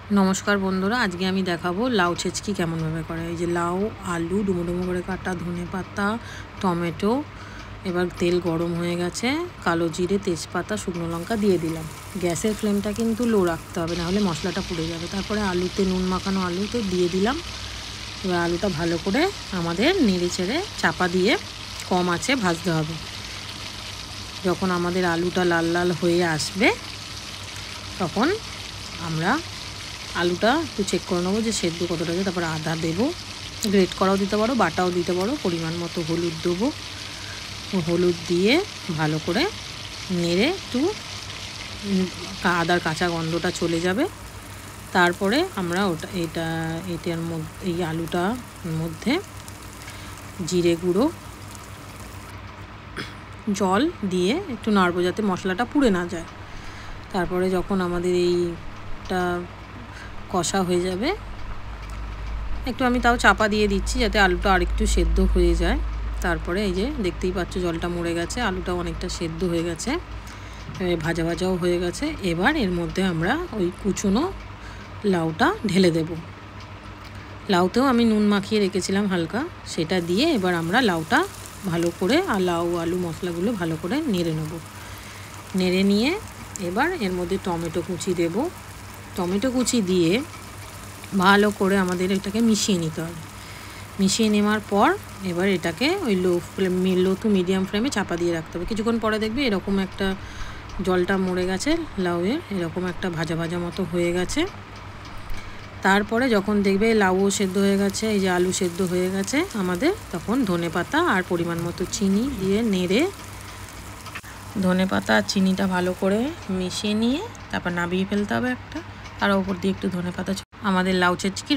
नमस्कार बंधुरा आज के आमी देखाबो लाउ छेचकी केमन भावे करे। এই যে লাউ आलू डुमो डुमो करे काटा धने पाता टमेटो एबार तेल गरम হয়ে গেছে কালো জিরে তেজপাতা শুকনো লঙ্কা দিয়ে দিলাম। গ্যাসের ফ্লেমটা কিন্তু লো রাখতে হবে না হলে মশলাটা পুড়ে যাবে। তারপরে আলুতে নুন মাখানো আলুতে দিয়ে দিলাম। এবার আলুটা ভালো করে আমাদের নেড়ে চেড়ে চাপা দিয়ে কম আঁচে ভাজতে হবে। যখন আমাদের আলুটা লাল লাল হয়ে আসবে তখন আমরা आलूटा एकटू चेक कर नेब जो सेদ্ধ कतटा है। तारपर आदा देव ग्रेट कराओ दीते पारो बाटाओ दीते पारो परिमाण मतो हलुद देबो हलुद दिए भालो करे नेड़े एकटू आदार काँचा गन्धटा चले जाबे। तारपरे आमरा ओटा एटार मध्य आलूटार मध्य जिरे गुड़ो जल दिए एकटू नाड़बो जाते मशलाटा पुड़े ना जाए। तारपरे जखन आमादेर एइटा कषा हो जाए एकटू आमी ताओ चापा दिए दिচ্ছি যাতে आलूटा आरेकटू सेদ্ধ हो जाए। तारपरे এই যে দেখতেই পাচ্ছ জলটা মরে গেছে আলুটা অনেকটা সেদ্ধ হয়ে গেছে ভাজা ভাজাও হয়ে গেছে। এবার এর মধ্যে আমরা ওই কুচনো লাউটা ঢেলে দেব। লাউতেও আমি নুন মাখিয়ে রেখেছিলাম হালকা সেটা দিয়ে এবার আমরা লাউটা ভালো করে আর লাউ আলু মশলাগুলো ভালো করে নেড়ে নেব। নেড়ে নিয়ে এবার এর মধ্যে টমেটো কুচি দেব। टमेटो कुचि दिए भालो करे आमादेर एटाके मिशिए निते होबे। मिशिए नेওয়ার पर एबार एटाके ओई लो टू मिडियाम फ्लेमे चापा दिए राखते होबे। किछुक्षण परे देखबे एरकम एकटा जलटा मरे गेछे लाउएर एरकम एकटा भाजा भाजा मतो हये गेछे। तारपरे जखन देखबे लाउओ सेদ্ধ हये गेछे এই যে आलू सेদ্ধ हये गेछे आमादेर तखन धनेपाता और परिमाण मतो चिनी दिए नेड़े धने पाता और चिनिटा भालो करे मिशिए निये तारपर नामिये फेलते होबे। एकटा तार ऊपर दिए एकटू धने पाता आमादेर लाउ छेचकी।